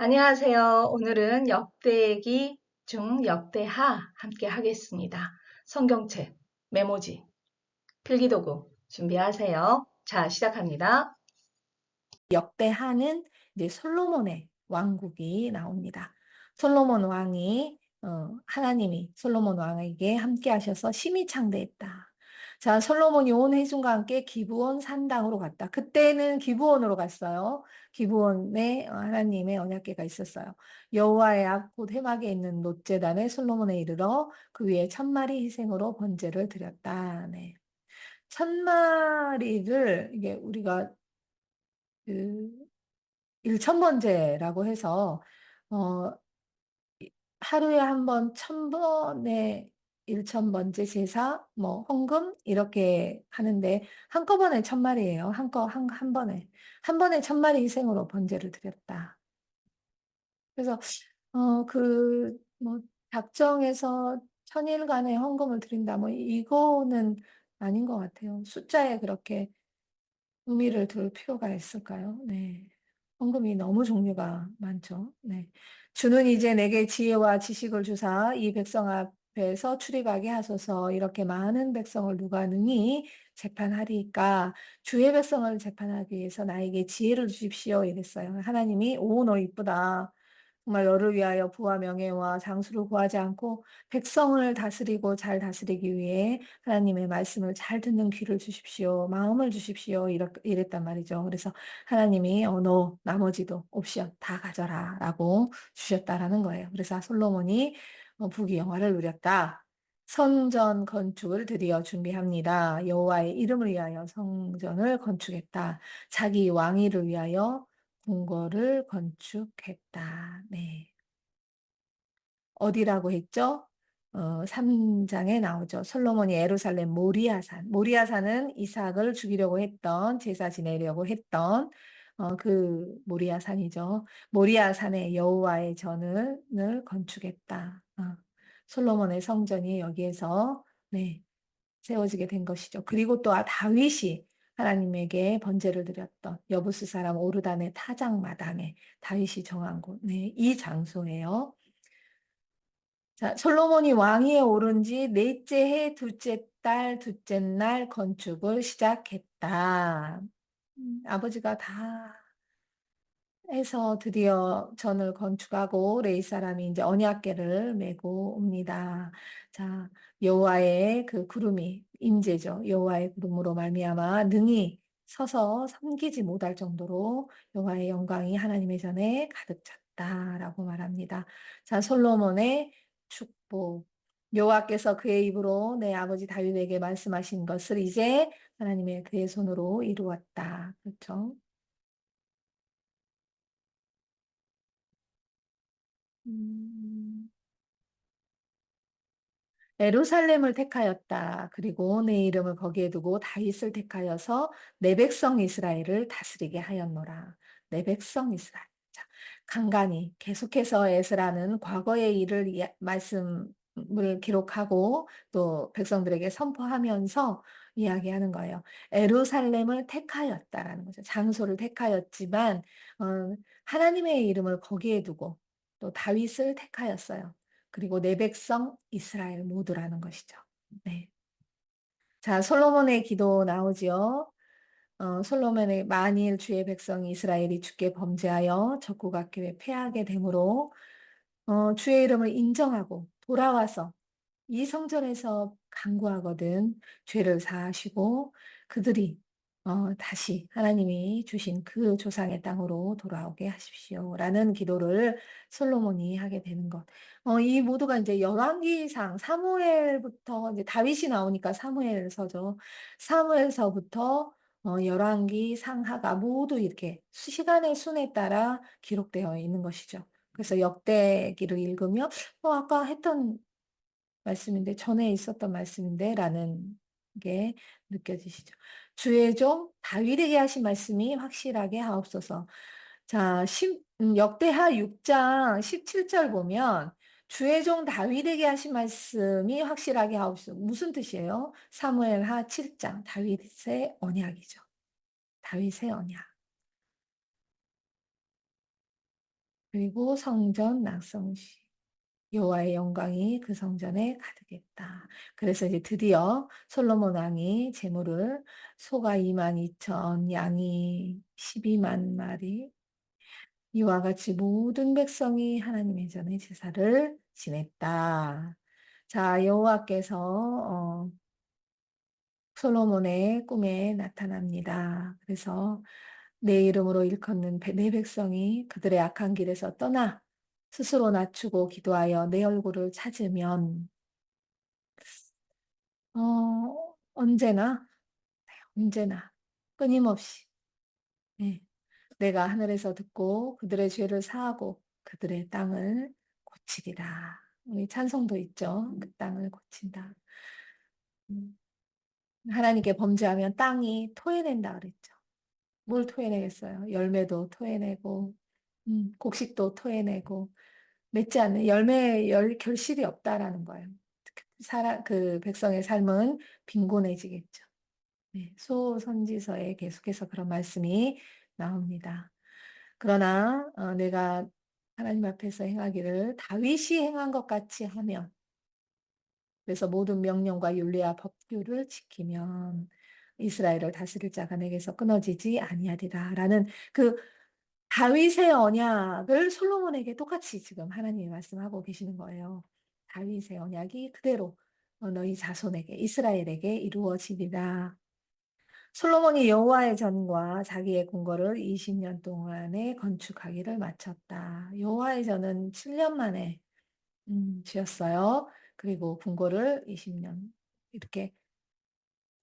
안녕하세요. 오늘은 역대기 중 역대하 함께 하겠습니다. 성경책, 메모지, 필기도구 준비하세요. 자, 시작합니다. 역대하는 이제 솔로몬의 왕국이 나옵니다. 솔로몬 왕이 하나님이 솔로몬 왕에게 함께 하셔서 심히 창대했다. 자, 솔로몬이 온 회중과 함께 기브온 산당으로 갔다. 그때는 기브온으로 갔어요. 기브온에 하나님의 언약궤가 있었어요. 여호와의 앞 곧 회막에 있는 놋제단에 솔로몬에 이르러 그 위에 1,000마리 희생으로 번제를 드렸다. 네. 1,000마리를 이게 우리가 그 일천번제라고 해서 어 하루에 한 번 1,000번의 일천번제 제사 뭐 헌금 이렇게 하는데 한꺼번에 1,000마리예요. 한 번에 한 번에 1,000마리 희생으로 번제를 드렸다. 그래서 그 뭐 작정해서 천일간의 헌금을 드린다 뭐 이거는 아닌 것 같아요. 숫자에 그렇게 의미를 둘 필요가 있을까요? 네. 헌금이 너무 종류가 많죠. 네. 주는 이제 내게 지혜와 지식을 주사 이 백성 앞에서 출입하게 하소서. 이렇게 많은 백성을 누가 능히 재판하리까? 주의 백성을 재판하기 위해서 나에게 지혜를 주십시오. 이랬어요. 하나님이 오, 너 이쁘다. 정말 너를 위하여 부와 명예와 장수를 구하지 않고 백성을 다스리고 잘 다스리기 위해 하나님의 말씀을 잘 듣는 귀를 주십시오. 마음을 주십시오. 이랬단 말이죠. 그래서 하나님이 너 나머지도 옵션 다 가져라 라고 주셨다라는 거예요. 그래서 솔로몬이 부귀영화를 누렸다. 성전 건축을 드디어 준비합니다. 여호와의 이름을 위하여 성전을 건축했다. 자기 왕위를 위하여 궁궐을 건축했다. 네. 어디라고 했죠? 3장에 나오죠. 솔로몬이 예루살렘 모리아산. 모리아산은 이삭을 죽이려고 했던, 제사 지내려고 했던 그 모리아산이죠. 모리아산에 여호와의 전을 건축했다. 솔로몬의 성전이 여기에서 네, 세워지게 된 것이죠. 그리고 또 다윗이 하나님에게 번제를 드렸던 여부스 사람 오르단의 타작마당에 다윗이 정한 곳, 네, 이 장소예요. 자, 솔로몬이 왕위에 오른 지 넷째 해 둘째 달 둘째 날 건축을 시작했다. 아버지가 다 해서 드디어 전을 건축하고 레위 사람이 이제 언약궤를 메고 옵니다. 자, 여호와의 그 구름이 임재죠. 여호와의 구름으로 말미암아 능히 서서 섬기지 못할 정도로 여호와의 영광이 하나님의 전에 가득 찼다라고 말합니다. 자, 솔로몬의 축복. 여호와께서 그의 입으로 내 아버지 다윗에게 말씀하신 것을 이제 하나님의 그의 손으로 이루었다. 그렇죠? 음. 예루살렘을 택하였다. 그리고 내 이름을 거기에 두고 다윗을 택하여서 내 백성 이스라엘을 다스리게 하였노라. 내 백성 이스라엘. 자, 간간히 계속해서 에스라는 과거의 일을 말씀을 기록하고 또 백성들에게 선포하면서 이야기하는 거예요. 예루살렘을 택하였다라는 거죠. 장소를 택하였지만 하나님의 이름을 거기에 두고 또 다윗을 택하였어요. 그리고 내 백성 이스라엘 모두라는 것이죠. 네. 자, 솔로몬의 기도 나오지요. 솔로몬의 만일 주의 백성 이스라엘이 주께 범죄하여 적국 앞에 패하게 되므로 주의 이름을 인정하고 돌아와서 이 성전에서 간구하거든 죄를 사하시고 그들이 다시 하나님이 주신 그 조상의 땅으로 돌아오게 하십시오. 라는 기도를 솔로몬이 하게 되는 것. 이 모두가 이제 열왕기상 사무엘부터 이제 다윗이 나오니까 사무엘서죠. 사무엘서부터 열왕기 상하가 모두 이렇게 시간의 순에 따라 기록되어 있는 것이죠. 그래서 역대기를 읽으면 아까 했던 말씀인데, 전에 있었던 말씀인데, 라는 게 느껴지시죠. 주의 종 다윗에게 하신 말씀이 확실하게 하옵소서. 자, 역대하 6장 17절 보면, 주의 종 다윗에게 하신 말씀이 확실하게 하옵소서. 무슨 뜻이에요? 사무엘하 7장, 다윗의 언약이죠. 다윗의 언약. 그리고 성전 낙성시. 여호와의 영광이 그 성전에 가득했다. 그래서 이제 드디어 솔로몬 왕이 제물을 소가 2만 2천, 양이 12만 마리, 이와 같이 모든 백성이 하나님의 전에 제사를 지냈다. 자, 여호와께서 솔로몬의 꿈에 나타납니다. 그래서 내 이름으로 일컫는 내 백성이 그들의 악한 길에서 떠나 스스로 낮추고 기도하여 내 얼굴을 찾으면 언제나 언제나 끊임없이 네, 내가 하늘에서 듣고 그들의 죄를 사하고 그들의 땅을 고치리라. 우리 찬송도 있죠. 그 땅을 고친다. 음, 하나님께 범죄하면 땅이 토해낸다 그랬죠. 뭘 토해내겠어요? 열매도 토해내고, 곡식도 토해내고, 맺지 않는 결실이 없다라는 거예요. 그 백성의 삶은 빈곤해지겠죠. 네, 소선지서에 계속해서 그런 말씀이 나옵니다. 그러나 내가 하나님 앞에서 행하기를 다윗이 행한 것 같이 하면, 그래서 모든 명령과 윤리와 법규를 지키면 이스라엘을 다스릴 자가 내게서 끊어지지 아니하리라라는 그 다윗의 언약을 솔로몬에게 똑같이 지금 하나님이 말씀하고 계시는 거예요. 다윗의 언약이 그대로 너희 자손에게 이스라엘에게 이루어지리라. 솔로몬이 여호와의 전과 자기의 궁궐을 20년 동안에 건축하기를 마쳤다. 여호와의 전은 7년 만에 지었어요. 그리고 궁궐을 20년 이렇게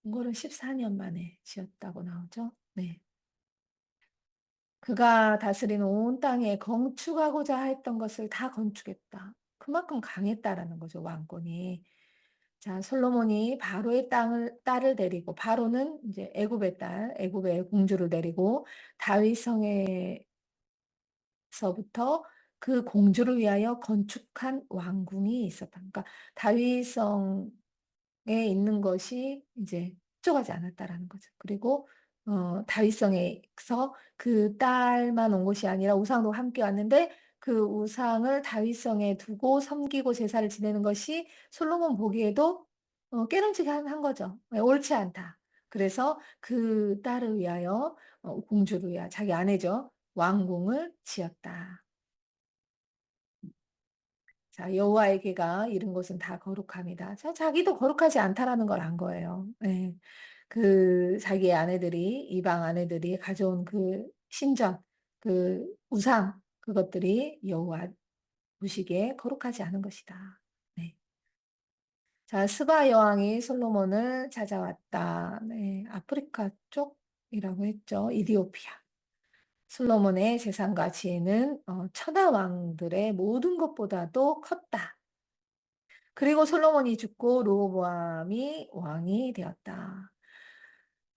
궁궐은 14년 만에 지었다고 나오죠. 네. 그가 다스리는 온 땅에 건축하고자 했던 것을 다 건축했다. 그만큼 강했다라는 거죠, 왕권이. 자, 솔로몬이 바로의 딸을 데리고, 바로는 이제 애굽의 공주를 데리고 다윗 성에서부터 그 공주를 위하여 건축한 왕궁이 있었다. 그러니까 다윗 성에 있는 것이 이제 축적하지 않았다라는 거죠. 그리고 다윗성에서 그 딸만 온 것이 아니라 우상도 함께 왔는데 그 우상을 다윗성에 두고 섬기고 제사를 지내는 것이 솔로몬 보기에도 깨름직한 거죠. 네, 옳지 않다. 그래서 그 딸을 위하여 공주를 위하여 자기 아내죠. 왕궁을 지었다. 자, 여호와에게가 이른 곳은 다 거룩합니다. 자, 자기도 거룩하지 않다라는 걸 안 거예요. 네. 그 자기의 아내들이 이방 아내들이 가져온 그 신전, 그 우상 그것들이 여호와 보시기에 거룩하지 않은 것이다. 네. 자, 스바 여왕이 솔로몬을 찾아왔다. 네, 아프리카 쪽이라고 했죠. 이디오피아. 솔로몬의 재산과 지혜는 천하 왕들의 모든 것보다도 컸다. 그리고 솔로몬이 죽고 르호보암이 왕이 되었다.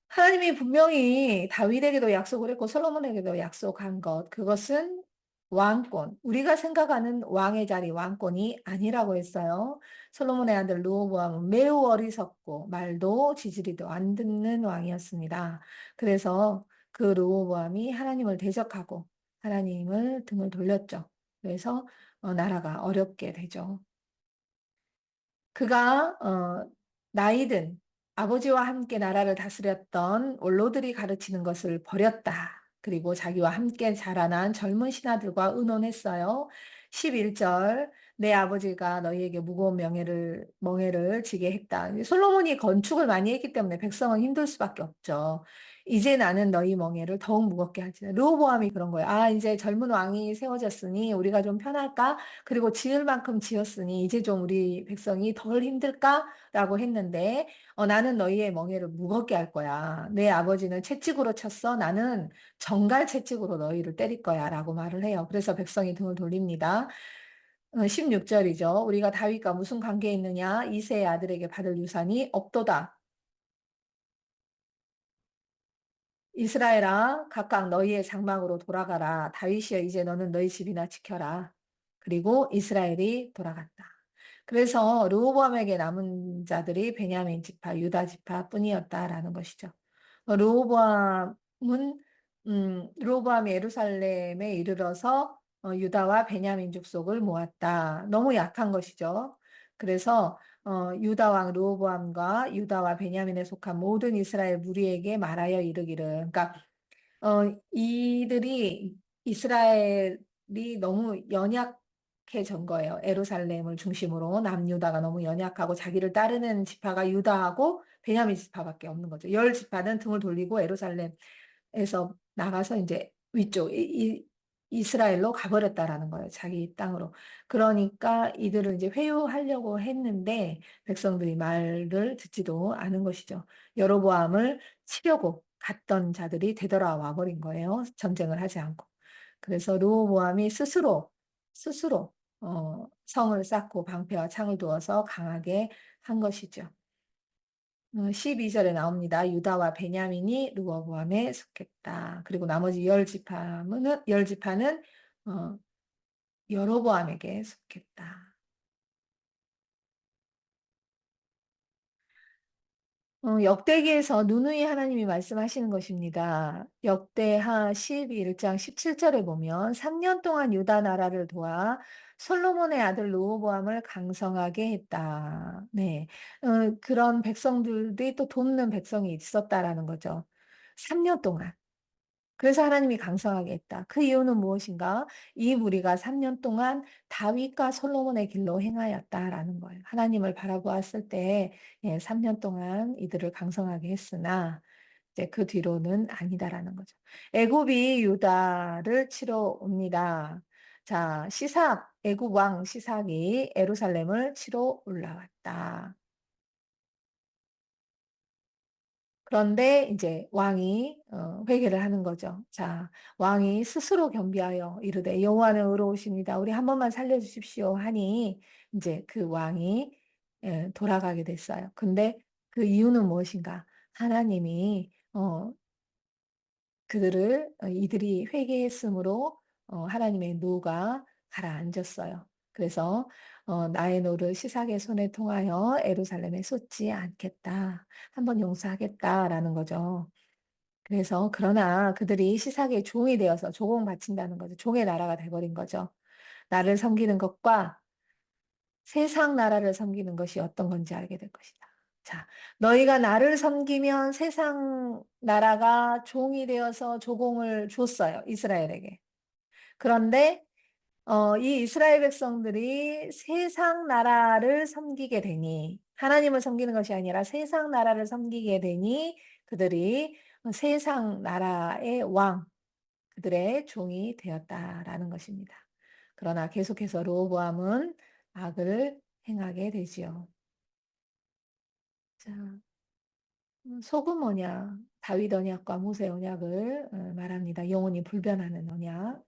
하나님이 분명히 다윗에게도 약속을 했고 솔로몬에게도 약속한 것, 그것은 왕권, 우리가 생각하는 왕의 자리, 왕권이 아니라고 했어요. 솔로몬의 아들 르호보암은 매우 어리석고 말도 지지리도 안 듣는 왕이었습니다. 그래서 그 르호보암이 하나님을 대적하고 하나님을 등을 돌렸죠. 그래서 나라가 어렵게 되죠. 그가 나이든 아버지와 함께 나라를 다스렸던 원로들이 가르치는 것을 버렸다. 그리고 자기와 함께 자라난 젊은 신하들과 의논했어요. 11절 내 아버지가 너희에게 무거운 멍에를 지게 했다. 솔로몬이 건축을 많이 했기 때문에 백성은 힘들 수밖에 없죠. 이제 나는 너희 멍에를 더욱 무겁게 하지. 르호보암이 그런 거예요. 아, 이제 젊은 왕이 세워졌으니 우리가 좀 편할까? 그리고 지을 만큼 지었으니 이제 좀 우리 백성이 덜 힘들까라고 했는데 나는 너희의 멍에를 무겁게 할 거야. 내 아버지는 채찍으로 쳤어. 나는 정갈 채찍으로 너희를 때릴 거야라고 말을 해요. 그래서 백성이 등을 돌립니다. 16절이죠. 우리가 다윗과 무슨 관계에 있느냐? 이새의 아들에게 받을 유산이 없도다. 이스라엘아, 각각 너희의 장막으로 돌아가라. 다윗이여, 이제 너는 너희 집이나 지켜라. 그리고 이스라엘이 돌아갔다. 그래서 르호보암에게 남은 자들이 베냐민 지파, 유다 지파 뿐이었다라는 것이죠. 르호보암이 예루살렘에 이르러서 유다와 베냐민 족속을 모았다. 너무 약한 것이죠. 그래서 유다 왕 르호보암과 유다와 베냐민에 속한 모든 이스라엘 무리에게 말하여 이르기를. 그러니까 이들이 이스라엘이 너무 연약해진 거예요. 에루살렘을 중심으로 남유다가 너무 연약하고 자기를 따르는 지파가 유다하고 베냐민 지파밖에 없는 거죠. 열 지파는 등을 돌리고 에루살렘에서 나가서 이제 위쪽 이스라엘로 가버렸다라는 거예요. 자기 땅으로. 그러니까 이들은 이제 회유하려고 했는데 백성들이 말을 듣지도 않은 것이죠. 여로보암을 치려고 갔던 자들이 되돌아와 버린 거예요. 전쟁을 하지 않고. 그래서 르호보암이 스스로 성을 쌓고 방패와 창을 두어서 강하게 한 것이죠. 12절에 나옵니다. 유다와 베냐민이 르호보암에 속했다. 그리고 나머지 열 지파는 여로보암에게 속했다. 역대기에서 누누이 하나님이 말씀하시는 것입니다. 역대하 11장 17절에 보면 3년 동안 유다 나라를 도와 솔로몬의 아들 르호보암을 강성하게 했다. 네, 그런 백성들이 또 돕는 백성이 있었다라는 거죠. 3년 동안. 그래서 하나님이 강성하게 했다. 그 이유는 무엇인가? 이 무리가 3년 동안 다윗과 솔로몬의 길로 행하였다라는 거예요. 하나님을 바라보았을 때 3년 동안 이들을 강성하게 했으나 이제 그 뒤로는 아니다라는 거죠. 애굽이 유다를 치러 옵니다. 자, 애굽 왕 시삭이 예루살렘을 치러 올라왔다. 그런데 이제 왕이 회개를 하는 거죠. 자, 왕이 스스로 겸비하여 이르되 여호와는 의로우십니다. 우리 한 번만 살려주십시오 하니 이제 그 왕이 돌아가게 됐어요. 근데 그 이유는 무엇인가? 하나님이 이들이 회개했으므로 하나님의 노가 가라앉았어요. 그래서 나의 노를 시삭의 손에 통하여 예루살렘에 쏟지 않겠다. 한번 용서하겠다라는 거죠. 그래서 그러나 그들이 시삭의 종이 되어서 조공 바친다는 거죠. 종의 나라가 돼버린 거죠. 나를 섬기는 것과 세상 나라를 섬기는 것이 어떤 건지 알게 될 것이다. 자, 너희가 나를 섬기면 세상 나라가 종이 되어서 조공을 줬어요. 이스라엘에게. 그런데 이 이스라엘 백성들이 세상 나라를 섬기게 되니 하나님을 섬기는 것이 아니라 세상 나라를 섬기게 되니 그들이 세상 나라의 왕, 그들의 종이 되었다라는 것입니다. 그러나 계속해서 르호보암은 악을 행하게 되지요. 자, 속은 언약, 다윗 언약과 모세 언약을 말합니다. 영원히 불변하는 언약.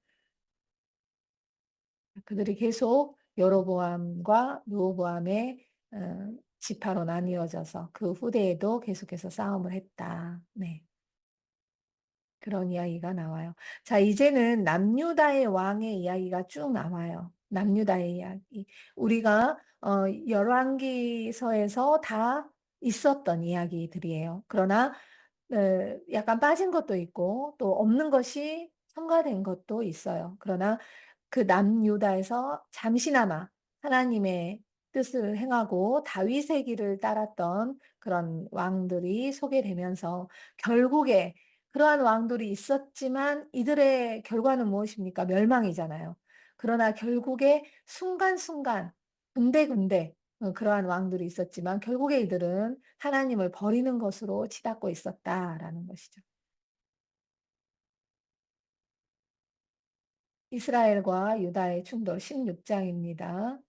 그들이 계속 여로보암과 르호보암의 지파로 나뉘어져서 그 후대에도 계속해서 싸움을 했다. 네. 그런 이야기가 나와요. 자, 이제는 남유다의 왕의 이야기가 쭉 나와요. 남유다의 이야기. 우리가 열왕기서에서 다 있었던 이야기들이에요. 그러나 약간 빠진 것도 있고 또 없는 것이 첨가된 것도 있어요. 그러나 그 남유다에서 잠시나마 하나님의 뜻을 행하고 다윗의 길을 따랐던 그런 왕들이 소개되면서 결국에 그러한 왕들이 있었지만 이들의 결과는 무엇입니까? 멸망이잖아요. 그러나 결국에 순간순간 군데군데 그러한 왕들이 있었지만 결국에 이들은 하나님을 버리는 것으로 치닫고 있었다라는 것이죠. 이스라엘과 유다의 충돌 16장입니다.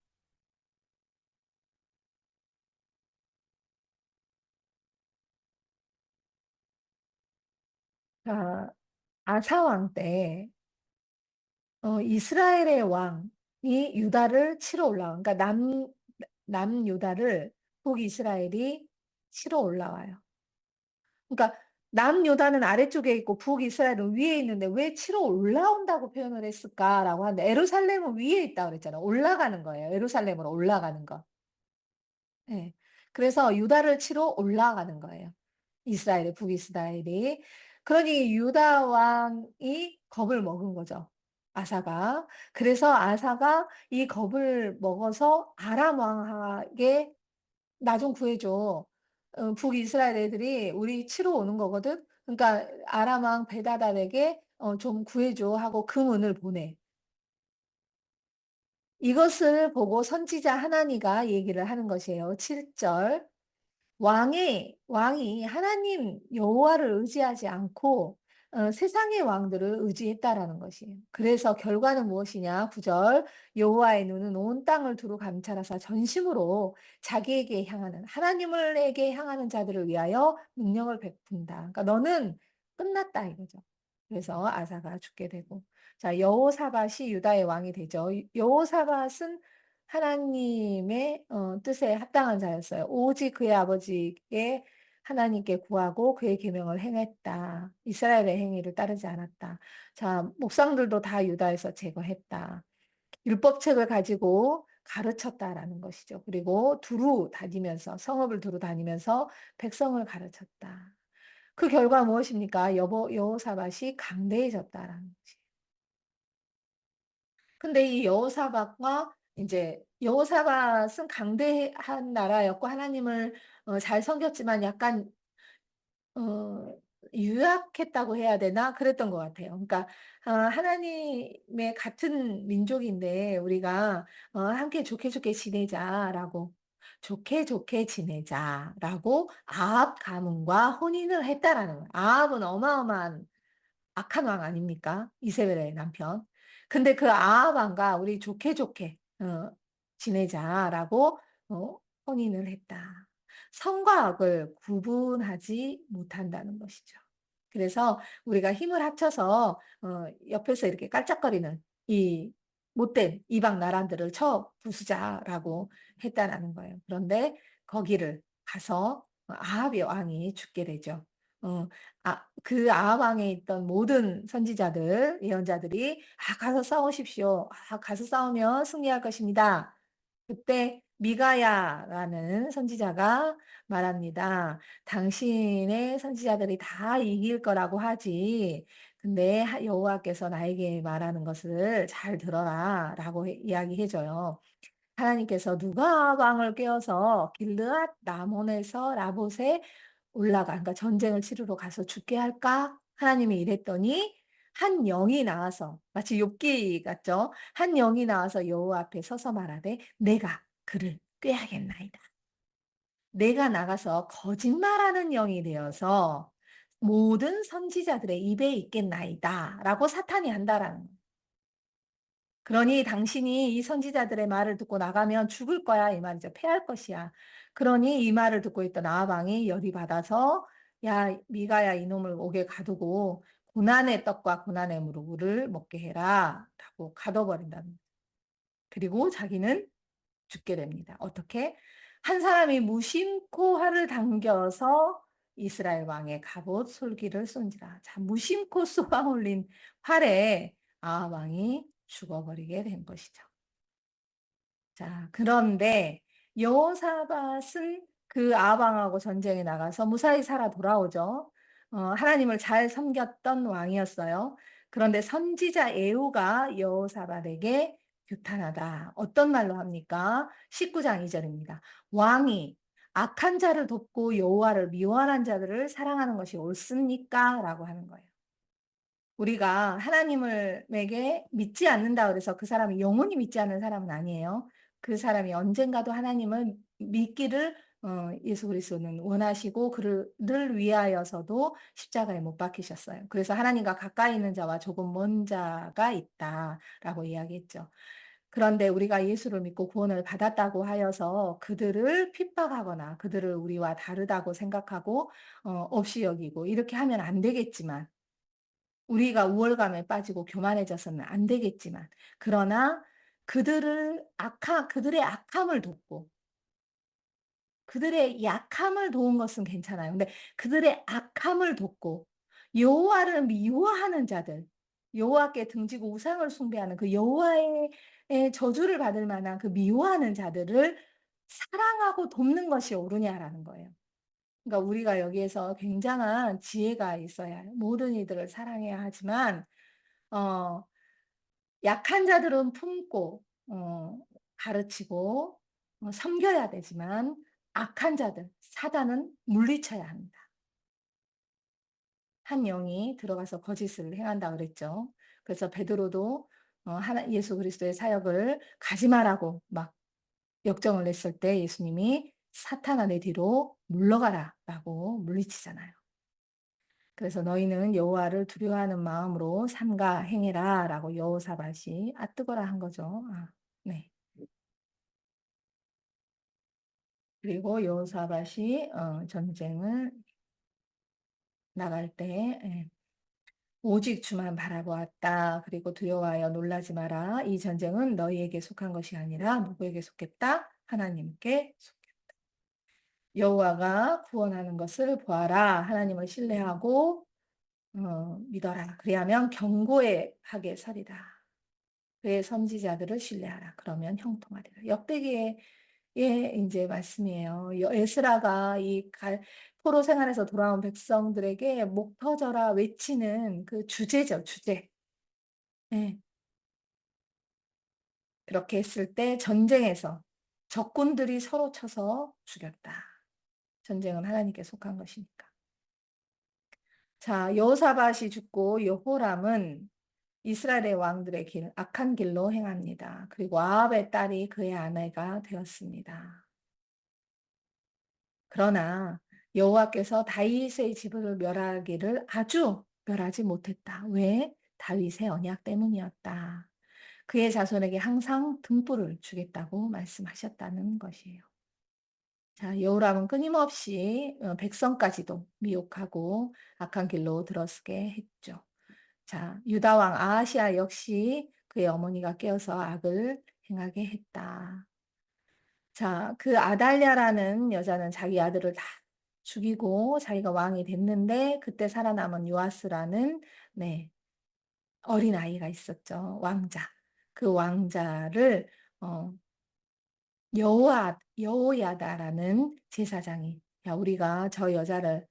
자, 아사 왕 때 이스라엘의 왕이 유다를 치러 올라와. 그러니까 남유다를 북이스라엘이 치러 올라와요. 그러니까 남유다는 아래쪽에 있고 북이스라엘은 위에 있는데 왜 치러 올라온다고 표현을 했을까라고 하는데 예루살렘은 위에 있다고 그랬잖아요. 올라가는 거예요. 예루살렘으로 올라가는 거. 네. 그래서 유다를 치러 올라가는 거예요. 북이스라엘이. 그러니 유다 왕이 겁을 먹은 거죠. 아사가. 그래서 아사가 이 겁을 먹어서 아람 왕에게 나 좀 구해줘. 북이스라엘 애들이 우리 치러 오는 거거든. 그러니까 아람 왕 베다닷에게 좀 구해줘 하고 금은을 보내. 이것을 보고 선지자 하나니가 얘기를 하는 것이에요. 7절. 왕이 하나님 여호와를 의지하지 않고 세상의 왕들을 의지했다라는 것이에요. 그래서 결과는 무엇이냐? 9절. 여호와의 눈은 온 땅을 두루 감찰하사 전심으로 자기에게 향하는 하나님을에게 향하는 자들을 위하여 능력을 베푼다. 그러니까 너는 끝났다 이거죠. 그래서 아사가 죽게 되고 자 여호사밧이 유다의 왕이 되죠. 여호사밧은 하나님의 뜻에 합당한 자였어요. 오직 그의 아버지께 하나님께 구하고 그의 계명을 행했다. 이스라엘의 행위를 따르지 않았다. 자, 목상들도 다 유다에서 제거했다. 율법책을 가지고 가르쳤다라는 것이죠. 그리고 두루 다니면서 성읍을 두루 다니면서 백성을 가르쳤다. 그 결과 무엇입니까? 여호사밧이 강대해졌다라는 거지. 근데 이 여호사밧과 이제 여호사밧은 강대한 나라였고 하나님을 잘 섬겼지만 약간 어 유약했다고 해야 되나? 그랬던 것 같아요. 그러니까 하나님의 같은 민족인데 우리가 "함께 좋게 좋게 지내자."라고 "좋게 좋게 지내자."라고 아합 가문과 혼인을 했다라는 거예요. 아합은 어마어마한 악한 왕 아닙니까? 이세벨의 남편. 근데 그 아합 왕과 우리 좋게 좋게 지내자라고 혼인을 했다. 선과 악을 구분하지 못한다는 것이죠. 그래서 우리가 힘을 합쳐서 옆에서 이렇게 깔짝거리는 이 못된 이방 나라들을 쳐 부수자라고 했다라는 거예요. 그런데 거기를 가서 아합 왕이 죽게 되죠. 어 그 아합 왕에 있던 모든 선지자들, 예언자들이 가서 싸우십시오. 가서 싸우면 승리할 것입니다." 그때 미가야라는 선지자가 말합니다. "당신의 선지자들이 다 이길 거라고 하지. 근데 여호와께서 나에게 말하는 것을 잘 들어라."라고 이야기해 줘요. 하나님께서 "누가 왕을 깨워서 길르앗 라몬에서 라봇에 올라가 그러니까 전쟁을 치르러 가서 죽게 할까?" 하나님이 이랬더니 한 영이 나와서 마치 욥기 같죠? 한 영이 나와서 여호와 앞에 서서 말하되 "내가 그를 꾀하겠나이다. 내가 나가서 거짓말하는 영이 되어서 모든 선지자들의 입에 있겠나이다."라고 사탄이 한다라는 거예요. 그러니 당신이 이 선지자들의 말을 듣고 나가면 죽을 거야 이 말이죠. 패할 것이야. 그러니 이 말을 듣고 있던 아합 왕이 열이 받아서 "야 미가야 이놈을 옥에 가두고 고난의 떡과 고난의 무를 먹게 해라."라고 가둬버린다는 거예요. 그리고 자기는 죽게 됩니다. 어떻게? 한 사람이 무심코 활을 당겨서 이스라엘 왕의 갑옷 솔기를 쏜지라. 자 무심코 쏘아 올린 활에 아합 왕이 죽어버리게 된 것이죠. 자 그런데 여호사밧은 그 아합 왕하고 전쟁에 나가서 무사히 살아 돌아오죠. 하나님을 잘 섬겼던 왕이었어요. 그런데 선지자 에후가 여호사밧에게 규탄하다. 어떤 말로 합니까? 19장 2절입니다. "왕이 악한 자를 돕고 여호와를 미워하는 자들을 사랑하는 것이 옳습니까?" 라고 하는 거예요. 우리가 하나님을 에게 믿지 않는다 그래서 그 사람이 영원히 믿지 않는 사람은 아니에요. 그 사람이 언젠가도 하나님을 믿기를 예수 그리스도는 원하시고 그를 위하여서도 십자가에 못 박히셨어요. 그래서 하나님과 가까이 있는 자와 조금 먼 자가 있다라고 이야기했죠. 그런데 우리가 예수를 믿고 구원을 받았다고 하여서 그들을 핍박하거나 그들을 우리와 다르다고 생각하고 없이 여기고 이렇게 하면 안 되겠지만 우리가 우월감에 빠지고 교만해져서는 안 되겠지만 그러나 그들의 악함을 돕고 그들의 약함을 도운 것은 괜찮아요. 근데 그들의 악함을 돕고 여호와를 미워하는 자들, 여호와께 등지고 우상을 숭배하는 그 여호와의 저주를 받을 만한 그 미워하는 자들을 사랑하고 돕는 것이 옳으냐라는 거예요. 그러니까 우리가 여기에서 굉장한 지혜가 있어야 해요. 모든 이들을 사랑해야 하지만 어 약한 자들은 품고 가르치고 섬겨야 되지만 악한 자들, 사단은 물리쳐야 합니다. 한 영이 들어가서 거짓을 행한다 그랬죠. 그래서 베드로도 하나 예수 그리스도의 사역을 가지 말라고 막 역정을 냈을 때 예수님이 "사탄아 내 뒤로 물러가라."라고 물리치잖아요. 그래서 "너희는 여호와를 두려워하는 마음으로 삼가 행해라."라고 여호사밧이 뜨거라 한 거죠. 네. 그리고 여호사밧이 전쟁을 나갈 때 오직 주만 바라보았다. 그리고 두려워하여 놀라지 마라. 이 전쟁은 너희에게 속한 것이 아니라 누구에게 속했다? 하나님께 여호와가 구원하는 것을 보아라. 하나님을 신뢰하고 믿어라. 그리하면 견고하게 서리라. 그의 선지자들을 신뢰하라. 그러면 형통하리라. 역대기의 이제 말씀이에요. 에스라가 포로 생활에서 돌아온 백성들에게 목 터져라 외치는 그 주제죠, 주제. 예. 그렇게 했을 때 전쟁에서 적군들이 서로 쳐서 죽였다. 전쟁은 하나님께 속한 것이니까. 자, 여호사밧이 죽고 여호람은 이스라엘의 왕들의 악한 길로 행합니다. 그리고 아합의 딸이 그의 아내가 되었습니다. 그러나 여호와께서 다윗의 집을 멸하기를 아주 멸하지 못했다. 왜? 다윗의 언약 때문이었다. 그의 자손에게 항상 등불을 주겠다고 말씀하셨다는 것이에요. 자, 여호람은 끊임없이 백성까지도 미혹하고 악한 길로 들어서게 했죠. 자, 유다 왕 아하시아 역시 그의 어머니가 깨어서 악을 행하게 했다. 자, 그 아달랴라는 여자는 자기 아들을 다 죽이고 자기가 왕이 됐는데 그때 살아남은 요아스라는 네, 어린아이가 있었죠. 왕자. 그 왕자를 어 여호야다라는 제사장이 야 우리가 저 여자를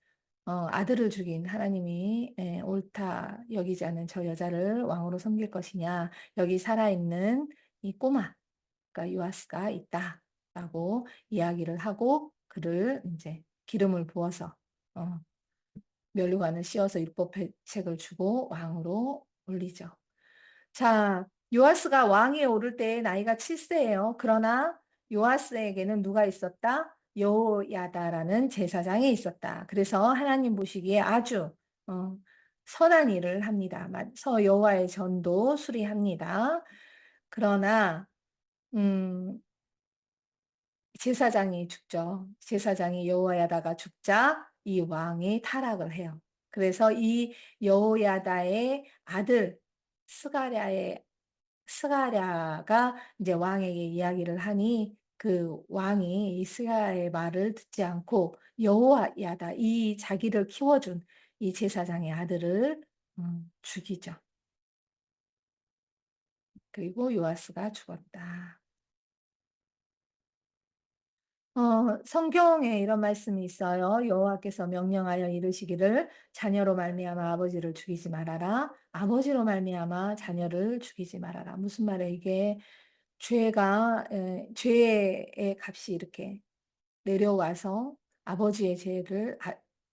아들을 죽인 하나님이 옳다 여기지 않는 저 여자를 왕으로 섬길 것이냐 여기 살아있는 이 꼬마 그러니까 요아스가 있다라고 이야기를 하고 그를 이제 기름을 부어서 어, 면류관을 씌워서 율법책을 주고 왕으로 올리죠. 자, 요아스가 왕위에 오를 때 나이가 7세예요. 그러나 요아스에게는 누가 있었다? 여호야다라는 제사장이 있었다. 그래서 하나님 보시기에 아주 어, 선한 일을 합니다. 여호와의 전도 수리합니다. 그러나 음, 제사장이 죽죠. 제사장이 여호야다가 죽자 이 왕이 타락을 해요. 그래서 이 여호야다의 아들 스가랴가 이제 왕에게 이야기를 하니 그 왕이 이 스가랴의 말을 듣지 않고 여호야다 이 자기를 키워준 이 제사장의 아들을 죽이죠. 그리고 요아스가 죽었다. 성경에 이런 말씀이 있어요. 여호와께서 명령하여 이르시기를 자녀로 말미암아 아버지를 죽이지 말아라. 아버지로 말미암아 자녀를 죽이지 말아라. 무슨 말이에요? 이게 죄의 값이 이렇게 내려와서 아버지의 죄를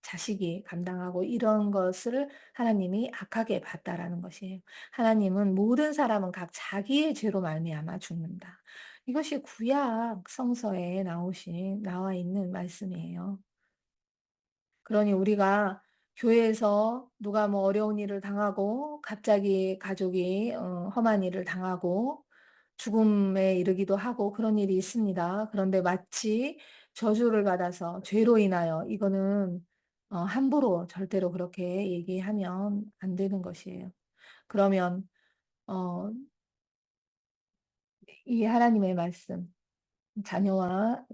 자식이 감당하고 이런 것을 하나님이 악하게 봤다라는 것이에요. 하나님은 모든 사람은 각 자기의 죄로 말미암아 죽는다. 이것이 구약 성서에 나와 있는 말씀이에요. 그러니 우리가 교회에서 누가 뭐 어려운 일을 당하고 갑자기 가족이 험한 일을 당하고 죽음에 이르기도 하고 그런 일이 있습니다. 그런데 마치 저주를 받아서 죄로 인하여 이거는 함부로 절대로 그렇게 얘기하면 안 되는 것이에요. 그러면 어, 이 하나님의 말씀 자녀와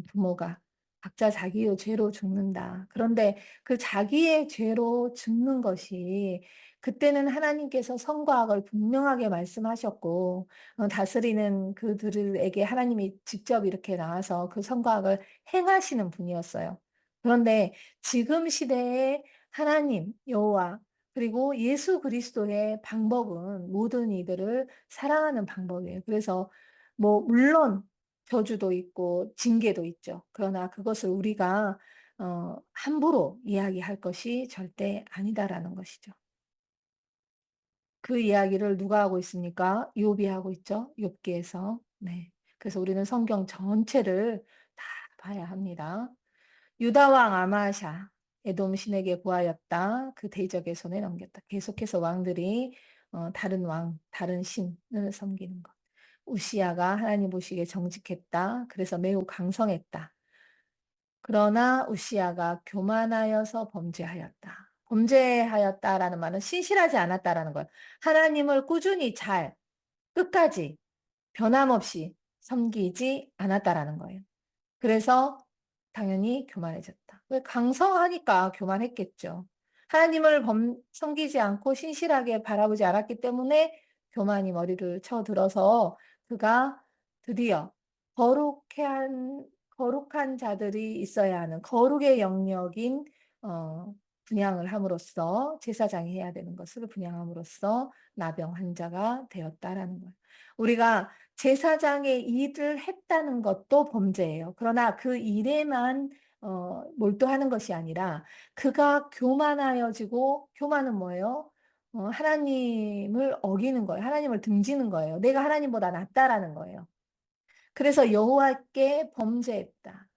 부모가 각자 자기의 죄로 죽는다. 그런데 그 자기의 죄로 죽는 것이 그때는 하나님께서 선과 악을 분명하게 말씀하셨고 다스리는 그들에게 하나님이 직접 이렇게 나와서 그 선과 악을 행하시는 분이었어요. 그런데 지금 시대에 하나님 여호와 그리고 예수 그리스도의 방법은 모든 이들을 사랑하는 방법이에요. 그래서 뭐 물론 저주도 있고 징계도 있죠. 그러나 그것을 우리가 함부로 이야기할 것이 절대 아니다라는 것이죠. 그 이야기를 누가 하고 있습니까? 욥이 하고 있죠. 욥기에서. 네. 그래서 우리는 성경 전체를 다 봐야 합니다. 유다 왕 아마샤 에돔 신에게 구하였다. 그 대적의 손에 넘겼다. 계속해서 왕들이 다른 왕, 다른 신을 섬기는 것. 우시야가 하나님 보시기에 정직했다. 그래서 매우 강성했다. 그러나 우시야가 교만하여서 범죄하였다. 범죄하였다라는 말은 신실하지 않았다라는 거예요. 하나님을 꾸준히 잘 끝까지 변함없이 섬기지 않았다라는 거예요. 그래서 당연히 교만해졌다. 왜 강성하니까 교만했겠죠. 하나님을 섬기지 않고 신실하게 바라보지 않았기 때문에 교만이 머리를 쳐들어서 그가 드디어 거룩한 거룩한 자들이 있어야 하는 거룩의 영역인 어 분향을 함으로써 제사장이 해야 되는 것을 분향함으로써 나병 환자가 되었다라는 거예요. 우리가 제사장의 일을 했다는 것도 범죄예요. 그러나 그 일에만 몰두하는 것이 아니라 그가 교만하여지고 교만은 뭐예요? 하나님을 어기는 거예요. 하나님을 등지는 거예요. 내가 하나님보다 낫다라는 거예요. 그래서 여호와께 범죄했다.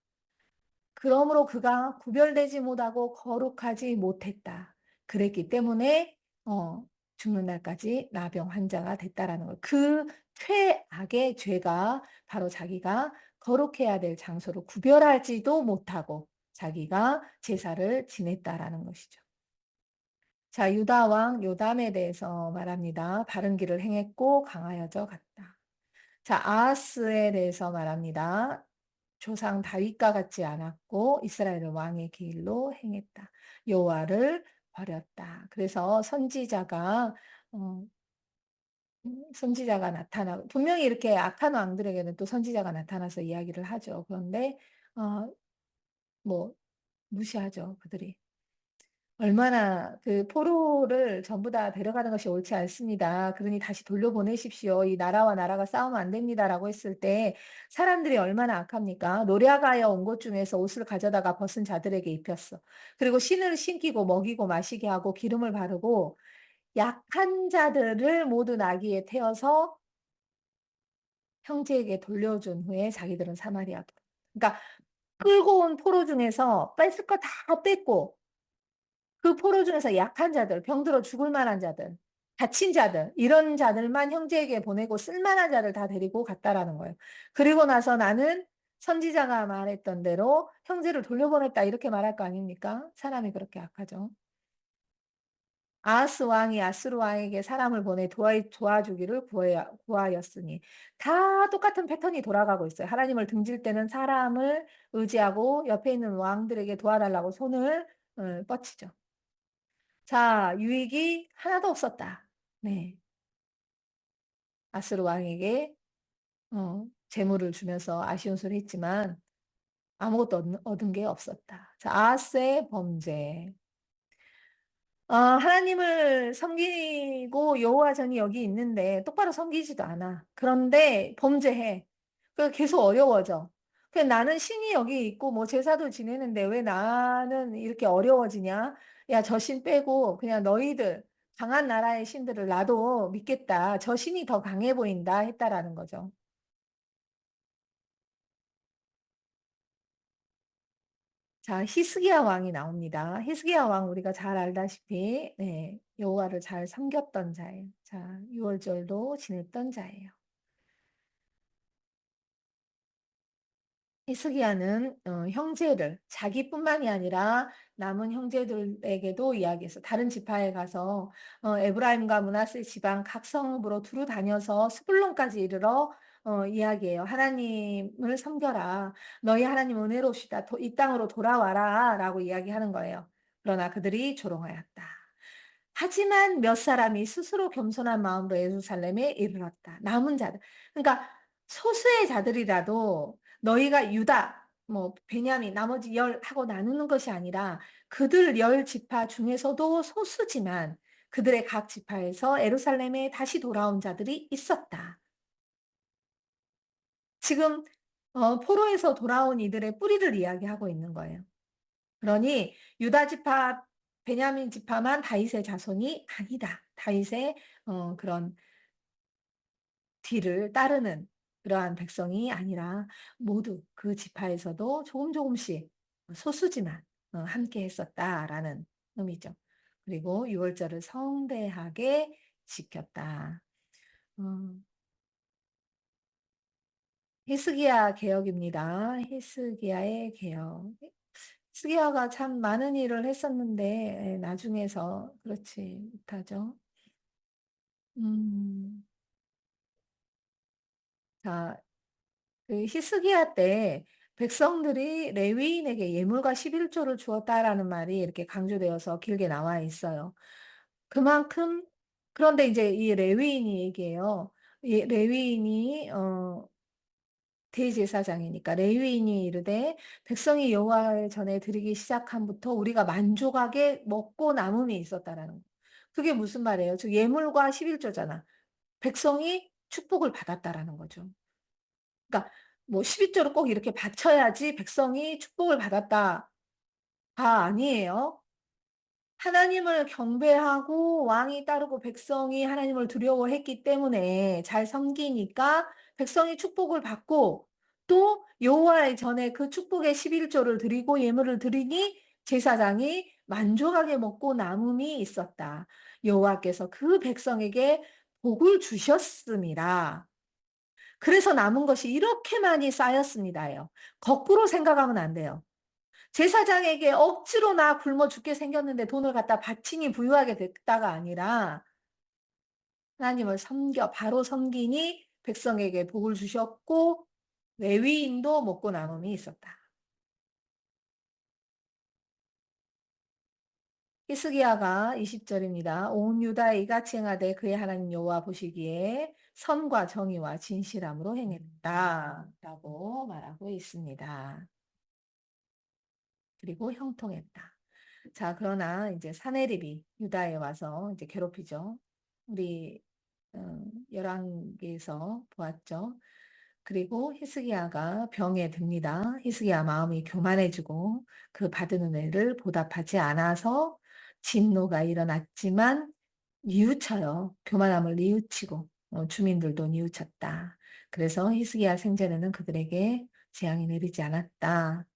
그러므로 그가 구별되지 못하고 거룩하지 못했다. 그랬기 때문에 죽는 날까지 나병 환자가 됐다라는 거예요. 그 최악의 죄가 바로 자기가 거룩해야 될 장소를 구별하지도 못하고 자기가 제사를 지냈다라는 것이죠. 자, 유다 왕 요담에 대해서 말합니다. 바른 길을 행했고 강하여져 갔다. 자, 아하스에 대해서 말합니다. 조상 다윗과 같지 않았고 이스라엘을 왕의 길로 행했다. 여호와를 버렸다. 그래서 어, 선지자가 나타나고 분명히 이렇게 악한 왕들에게는 또 선지자가 나타나서 이야기를 하죠. 그런데 어, 뭐 무시하죠, 그들이. 얼마나 그 포로를 전부 다 데려가는 것이 옳지 않습니다. 그러니 다시 돌려보내십시오. 이 나라와 나라가 싸우면 안 됩니다라고 했을 때 사람들이 얼마나 악합니까? 노략하여 온 것 중에서 옷을 가져다가 벗은 자들에게 입혔어. 그리고 신을 신기고 먹이고 마시게 하고 기름을 바르고 약한 자들을 모두 나귀에 태워서 형제에게 돌려준 후에 자기들은 사마리아로. 그러니까 끌고 온 포로 중에서 뺏을 거 다 뺏고 그 포로 중에서 약한 자들, 병들어 죽을 만한 자들, 다친 자들, 이런 자들만 형제에게 보내고 쓸만한 자를 다 데리고 갔다라는 거예요. 그리고 나서 나는 선지자가 말했던 대로 형제를 돌려보냈다 이렇게 말할 거 아닙니까? 사람이 그렇게 악하죠. 아하스 왕이 아스루 왕에게 사람을 보내 도와주기를 구하였으니 다 똑같은 패턴이 돌아가고 있어요. 하나님을 등질 때는 사람을 의지하고 옆에 있는 왕들에게 도와달라고 손을 뻗치죠. 자, 유익이 하나도 없었다. 네. 아스루 왕에게 재물을 주면서 아쉬운 소리 했지만 아무것도 얻은 게 없었다. 자, 아하스의 범죄. 하나님을 섬기고 여호와전이 여기 있는데 똑바로 섬기지도 않아. 그런데 범죄해. 그 계속 어려워져. 그 나는 신이 여기 있고 뭐 제사도 지내는데 왜 나는 이렇게 어려워지냐? 야, 저 신 빼고 그냥 너희들 강한 나라의 신들을 나도 믿겠다. 저 신이 더 강해 보인다 했다라는 거죠. 자, 히스기야 왕이 나옵니다. 히스기야 왕 우리가 잘 알다시피 네, 여호와를 잘 섬겼던 자예요. 자, 유월절도 지냈던 자예요. 히스기야는 형제를 자기뿐만이 아니라 남은 형제들에게도 이야기해서 다른 지파에 가서 에브라임과 므낫세 지방 각 성읍으로 두루 다녀서 스불론까지 이르러 이야기해요. 하나님을 섬겨라. 너희 하나님 은혜로우시다. 이 땅으로 돌아와라. 라고 이야기하는 거예요. 그러나 그들이 조롱하였다. 하지만 몇 사람이 스스로 겸손한 마음으로 예루살렘에 이르렀다. 남은 자들. 그러니까 소수의 자들이라도 너희가 유다, 뭐 베냐민, 나머지 열 하고 나누는 것이 아니라 그들 열 지파 중에서도 소수지만 그들의 각 지파에서 예루살렘에 다시 돌아온 자들이 있었다. 지금 포로에서 돌아온 이들의 뿌리를 이야기하고 있는 거예요. 그러니 유다 지파, 베냐민 지파만 다윗의 자손이 아니다. 다윗의 그런 뒤를 따르는 그러한 백성이 아니라 모두 그 지파에서도 조금 조금씩 소수지만 함께 했었다라는 의미죠. 그리고 유월절을 성대하게 지켰다. 음, 히스기야 개혁입니다. 히스기야의 개혁. 히스기야가 참 많은 일을 했었는데 나중에서 그렇지 못하죠. 음, 자, 그 히스기야 때 백성들이 레위인에게 예물과 11조를 주었다라는 말이 이렇게 강조되어서 길게 나와 있어요. 그만큼 그런데 이제 이 레위인이 얘기해요. 이 레위인이 대제사장이니까 레위인이 이르되 백성이 여호와의 전에 드리기 시작함부터 우리가 만족하게 먹고 남음이 있었다라는 거. 그게 무슨 말이에요? 즉 예물과 11조잖아. 백성이 축복을 받았다라는 거죠. 그러니까 뭐 12조를 꼭 이렇게 바쳐야지 백성이 축복을 받았다가 아니에요. 하나님을 경배하고 왕이 따르고 백성이 하나님을 두려워했기 때문에 잘 섬기니까 백성이 축복을 받고 또 여호와의 전에 그 축복의 11조를 드리고 예물을 드리니 제사장이 만족하게 먹고 남음이 있었다. 여호와께서 그 백성에게 복을 주셨습니다. 그래서 남은 것이 이렇게 많이 쌓였습니다요. 거꾸로 생각하면 안 돼요. 제사장에게 억지로 나 굶어 죽게 생겼는데 돈을 갖다 바치니 부유하게 됐다가 아니라 하나님을 섬겨 바로 섬기니 백성에게 복을 주셨고 레위인도 먹고 남음이 있었다. 히스기야가 20절입니다. 온 유다에 이같이 행하되 그의 하나님 여호와 보시기에 선과 정의와 진실함으로 행했다. 라고 말하고 있습니다. 그리고 형통했다. 자, 그러나 이제 사내립이 유다에 와서 이제 괴롭히죠. 우리 열왕기에서 보았죠. 그리고 히스기야가 병에 듭니다. 히스기야 마음이 교만해지고 그 받은 은혜를 보답하지 않아서 진노가 일어났지만 뉘우쳐요. 교만함을 뉘우치고 주민들도 뉘우쳤다. 그래서 히스기야 생전에는 그들에게 재앙이 내리지 않았다.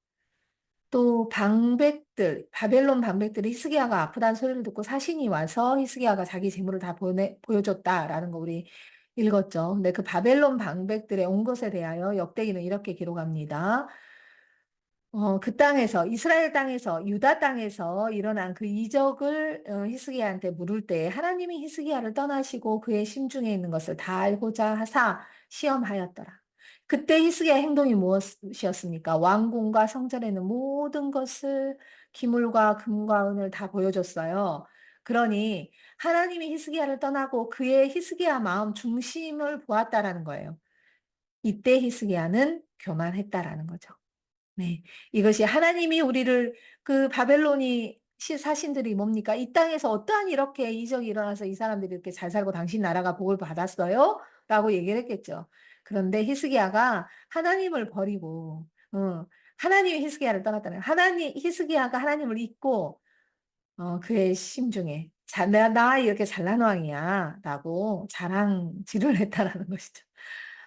또 방백들, 바벨론 방백들이 히스기야가 아프다는 소리를 듣고 사신이 와서 히스기야가 자기 재물을 다 보여줬다라는 거 우리 읽었죠. 근데 그 바벨론 방백들의 온 것에 대하여 역대기는 이렇게 기록합니다. 그 땅에서, 이스라엘 땅에서, 유다 땅에서 일어난 그 이적을 히스기야한테 물을 때 하나님이 히스기야를 떠나시고 그의 심중에 있는 것을 다 알고자 하사 시험하였더라. 그때 히스기야의 행동이 무엇이었습니까? 왕궁과 성전에 있는 모든 것을 기물과 금과 은을 다 보여줬어요. 그러니 하나님이 히스기야를 떠나고 그의 히스기야 마음 중심을 보았다라는 거예요. 이때 히스기야는 교만했다라는 거죠. 네. 이것이 하나님이 우리를 그 바벨론이 사신들이 뭡니까? 이 땅에서 어떠한 이렇게 이적이 일어나서 이 사람들이 이렇게 잘 살고 당신 나라가 복을 받았어요? 라고 얘기를 했겠죠. 그런데 히스기야가 하나님을 버리고, 하나님이 히스기야를 떠났다는, 히스기야가 하나님을 잊고, 그의 심중에, 나 이렇게 잘난 왕이야. 라고 자랑질을 했다라는 것이죠.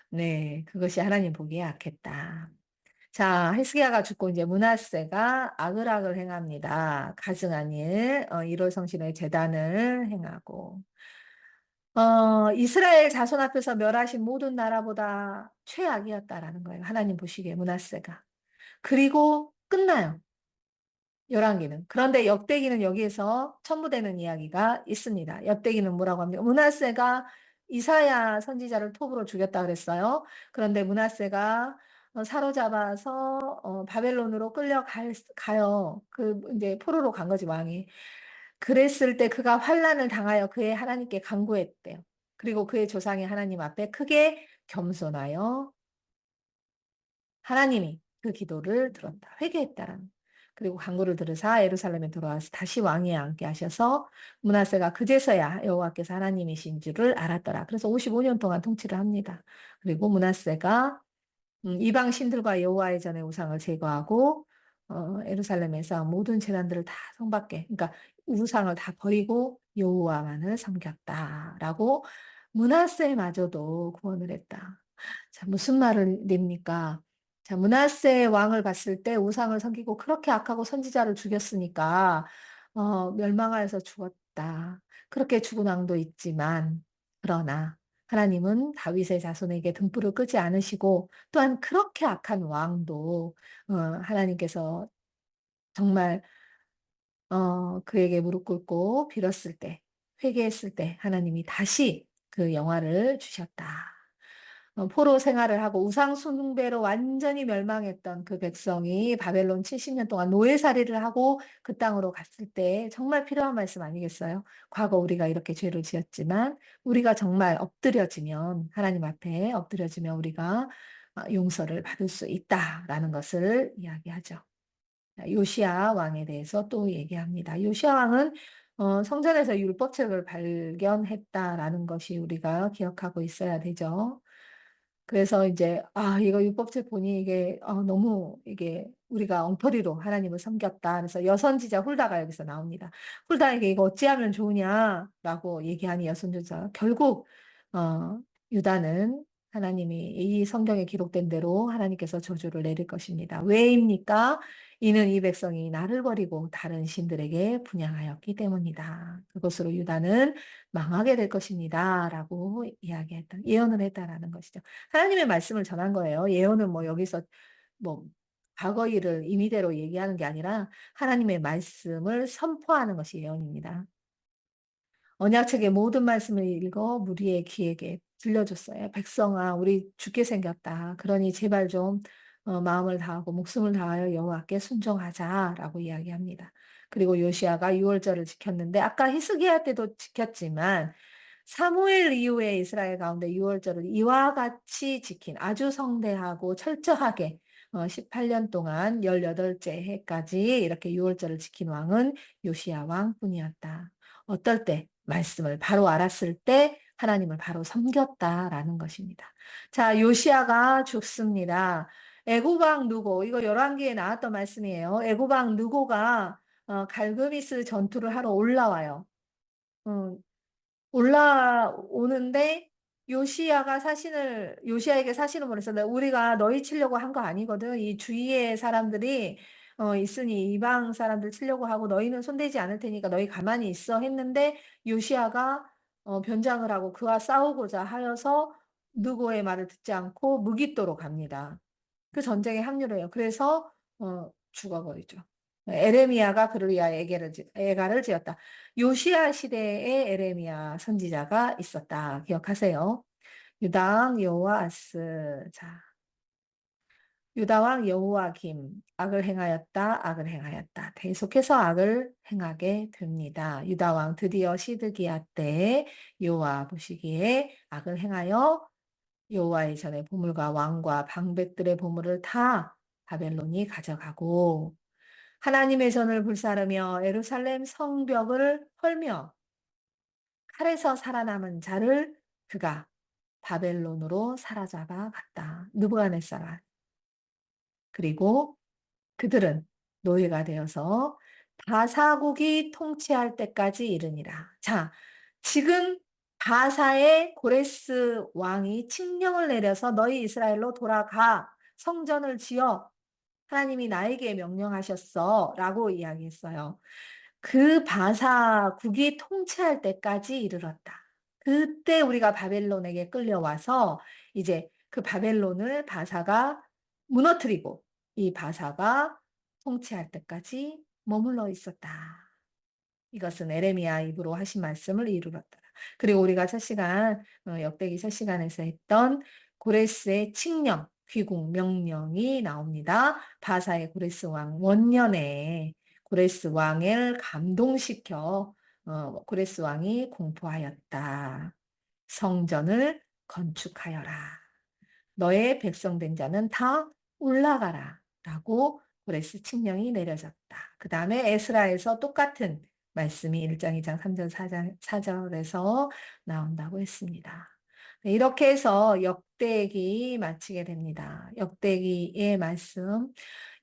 네. 그것이 하나님 보기에 악했다. 자, 히스기야가 죽고 이제 므낫세가 악을 행합니다. 가증한 일, 1월 성신의 제단을 행하고, 이스라엘 자손 앞에서 멸하신 모든 나라보다 최악이었다라는 거예요. 하나님 보시기에 므낫세가. 그리고 끝나요. 열왕기는. 그런데 역대기는 여기에서 첨부되는 이야기가 있습니다. 역대기는 뭐라고 합니까? 므낫세가 이사야 선지자를 톱으로 죽였다 그랬어요. 그런데 므낫세가 사로잡아서 바벨론으로 가요. 그 이제 포로로 간 거지 왕이. 그랬을 때 그가 환난을 당하여 그의 하나님께 간구했대요. 그리고 그의 조상이 하나님 앞에 크게 겸손하여 하나님이 그 기도를 들었다. 회개했다라는. 그리고 간구를 들으사 예루살렘에 돌아와서 다시 왕위에 앉게 하셔서 므낫세가 그제서야 여호와께서 하나님이신 줄을 알았더라. 그래서 55년 동안 통치를 합니다. 그리고 므낫세가 이방 신들과 여호와의 전에 우상을 제거하고 예루살렘에서 모든 제단들을 다 성밖에, 그러니까 우상을 다 버리고 여호와만을 섬겼다라고 므낫세마저도 구원을 했다. 자, 무슨 말입니까? 자, 므낫세 왕을 봤을 때 우상을 섬기고 그렇게 악하고 선지자를 죽였으니까 멸망하여서 죽었다. 그렇게 죽은 왕도 있지만 그러나 하나님은 다윗의 자손에게 등불을 끄지 않으시고 또한 그렇게 악한 왕도 하나님께서 정말 그에게 무릎 꿇고 빌었을 때, 회개했을 때 하나님이 다시 그 영화를 주셨다. 포로 생활을 하고 우상 숭배로 완전히 멸망했던 그 백성이 바벨론 70년 동안 노예살이를 하고 그 땅으로 갔을 때 정말 필요한 말씀 아니겠어요? 과거 우리가 이렇게 죄를 지었지만 우리가 정말 엎드려지면 하나님 앞에 엎드려지면 우리가 용서를 받을 수 있다라는 것을 이야기하죠. 요시야 왕에 대해서 또 얘기합니다. 요시야 왕은 성전에서 율법책을 발견했다라는 것이 우리가 기억하고 있어야 되죠. 그래서 이제 이거 율법책 보니 이게 너무 이게 우리가 엉터리로 하나님을 섬겼다. 그래서 여선지자 훌다가 여기서 나옵니다. 훌다에게 이거 어찌하면 좋으냐라고 얘기하니 여선지자 결국 어, 유다는 하나님이 이 성경에 기록된 대로 하나님께서 저주를 내릴 것입니다. 왜입니까? 이는 이 백성이 나를 버리고 다른 신들에게 분향하였기 때문이다. 그것으로 유다는 망하게 될 것입니다. 라고 이야기했다. 예언을 했다라는 것이죠. 하나님의 말씀을 전한 거예요. 예언은 뭐 여기서 뭐 과거 일을 임의대로 얘기하는 게 아니라 하나님의 말씀을 선포하는 것이 예언입니다. 언약책의 모든 말씀을 읽어 무리의 귀에게 들려줬어요. 백성아, 우리 죽게 생겼다. 그러니 제발 좀 마음을 다하고 목숨을 다하여 여호와께 순종하자라고 이야기합니다. 그리고 요시아가 유월절을 지켰는데 아까 히스기야 때도 지켰지만 사무엘 이후에 이스라엘 가운데 유월절을 이와 같이 지킨 아주 성대하고 철저하게 18년 동안 18째 해까지 이렇게 유월절을 지킨 왕은 요시야 왕뿐이었다. 어떨 때 말씀을 바로 알았을 때 하나님을 바로 섬겼다라는 것입니다. 자, 요시아가 죽습니다. 애굽왕 누고 이거 열왕기에 나왔던 말씀이에요. 애굽왕 누고가 갈그미스 전투를 하러 올라와요. 어, 올라오는데 요시야에게 사신을 보내서 우리가 너희 치려고 한 거 아니거든. 이 주위의 사람들이 있으니 이방 사람들 치려고 하고 너희는 손대지 않을 테니까 너희 가만히 있어 했는데 요시야가 변장을 하고 그와 싸우고자 하여서 느고의 말을 듣지 않고 무깃도로 갑니다. 그 전쟁에 합류를 해요. 그래서 죽어버리죠. 에레미야가 그를 위하여 애가를 지었다. 요시야 시대에 에레미야 선지자가 있었다. 기억하세요. 유다왕 여호아스. 자, 유다왕 여호아김 악을 행하였다. 악을 행하였다. 계속해서 악을 행하게 됩니다. 유다왕 드디어 시드기야 때 여호와 보시기에 악을 행하여 여호와의 전에 보물과 왕과 방백들의 보물을 다 바벨론이 가져가고 하나님의 전을 불사르며 예루살렘 성벽을 헐며 칼에서 살아남은 자를 그가 바벨론으로 사로잡아 갔다. 느부갓네살. 그리고 그들은 노예가 되어서 바사국이 통치할 때까지 이르니라. 자, 지금 바사의 고레스 왕이 칙령을 내려서 너희 이스라엘로 돌아가 성전을 지어 하나님이 나에게 명령하셨어 라고 이야기했어요. 그 바사국이 통치할 때까지 이르렀다. 그때 우리가 바벨론에게 끌려와서 이제 그 바벨론을 바사가 무너뜨리고 이 바사가 통치할 때까지 머물러 있었다. 이것은 에레미야 입으로 하신 말씀을 이루었다. 그리고 우리가 첫 시간 역대기 첫 시간에서 했던 고레스의 칙령, 귀국 명령이 나옵니다. 바사의 고레스 왕 원년에 고레스 왕을 감동시켜 고레스 왕이 공포하였다. 성전을 건축하여라. 너의 백성된 자는 다 올라가라. 라고 고레스 칙령이 내려졌다. 그 다음에 에스라에서 똑같은 말씀이 1장, 2장, 3절, 4절에서 나온다고 했습니다. 네, 이렇게 해서 역대기 마치게 됩니다. 역대기의 말씀,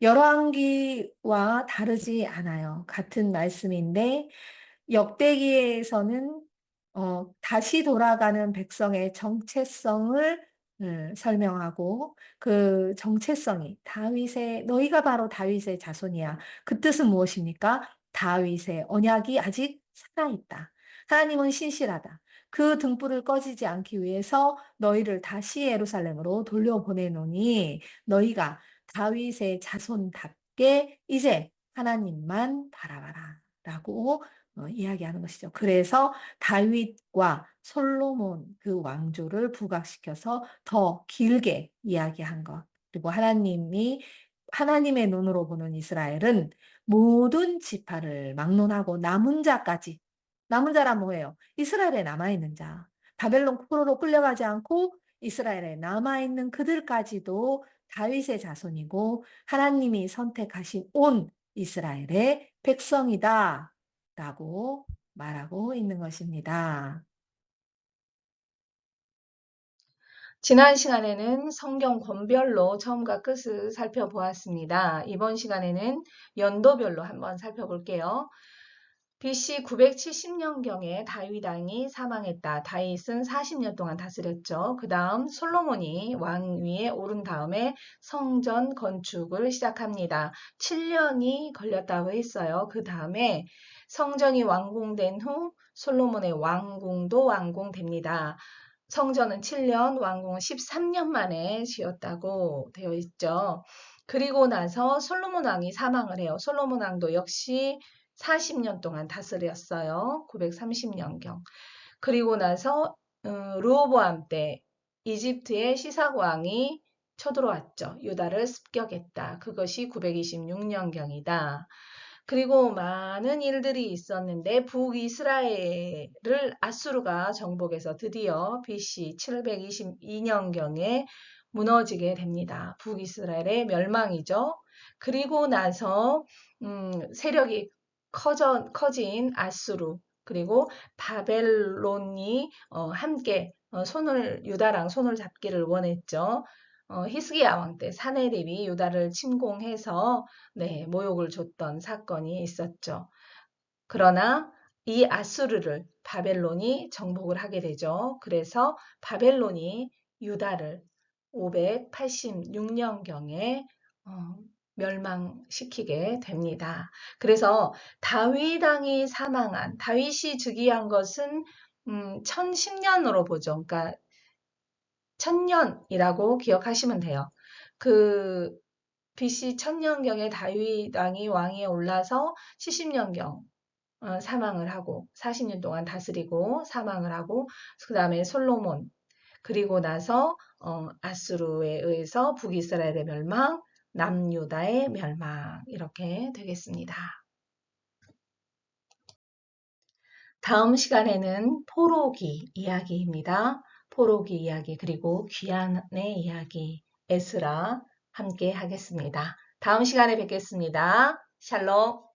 열왕기와 다르지 않아요. 같은 말씀인데 역대기에서는 다시 돌아가는 백성의 정체성을 설명하고 그 정체성이 다윗의 너희가 바로 다윗의 자손이야. 그 뜻은 무엇입니까? 다윗의 언약이 아직 살아있다. 하나님은 신실하다. 그 등불을 꺼지지 않기 위해서 너희를 다시 예루살렘으로 돌려보내노니 너희가 다윗의 자손답게 이제 하나님만 바라봐라. 라고 이야기하는 것이죠. 그래서 다윗과 솔로몬 그 왕조를 부각시켜서 더 길게 이야기한 것. 그리고 하나님의 눈으로 보는 이스라엘은 모든 지파를 막론하고 남은 자까지. 남은 자란 뭐예요? 이스라엘에 남아있는 자. 바벨론 포로로 끌려가지 않고 이스라엘에 남아있는 그들까지도 다윗의 자손이고 하나님이 선택하신 온 이스라엘의 백성이다. 라고 말하고 있는 것입니다. 지난 시간에는 성경 권별로 처음과 끝을 살펴보았습니다. 이번 시간에는 연도별로 한번 살펴볼게요. BC 970년경에 다윗 왕이 사망했다. 다윗은 40년 동안 다스렸죠. 그 다음 솔로몬이 왕위에 오른 다음에 성전 건축을 시작합니다. 7년이 걸렸다고 했어요. 그 다음에 성전이 완공된 후 솔로몬의 왕궁도 완공됩니다. 성전은 7년, 왕궁은 13년 만에 지었다고 되어 있죠. 그리고 나서 솔로몬 왕이 사망을 해요. 솔로몬 왕도 역시 40년 동안 다스렸어요. 930년경. 그리고 나서 르호보암 때 이집트의 시삭 왕이 쳐들어왔죠. 유다를 습격했다. 그것이 926년경이다. 그리고 많은 일들이 있었는데 북이스라엘을 아수르가 정복해서 드디어 BC 722년경에 무너지게 됩니다. 북이스라엘의 멸망이죠. 그리고 나서 세력이 커진 아수르 그리고 바벨론이 함께 유다랑 손을 잡기를 원했죠. 히스기야 왕 때 사내립이 유다를 침공해서 네, 모욕을 줬던 사건이 있었죠. 그러나 이 아수르를 바벨론이 정복을 하게 되죠. 그래서 바벨론이 유다를 586년경에 멸망시키게 됩니다. 그래서 다윗 왕이 사망한, 다윗이 즉위한 것은 1010년으로 보죠. 그러니까 1000년이라고 기억하시면 돼요. 그 BC 1000년경에 다윗 왕이 왕위에 올라서 70년경 사망을 하고 40년 동안 다스리고 사망을 하고 그 다음에 솔로몬 그리고 나서 아수르에 의해서 북이스라엘의 멸망, 남유다의 멸망 이렇게 되겠습니다. 다음 시간에는 포로기 이야기입니다. 포로기 이야기 그리고 귀환의 이야기 에스라 함께 하겠습니다. 다음 시간에 뵙겠습니다. 샬롬.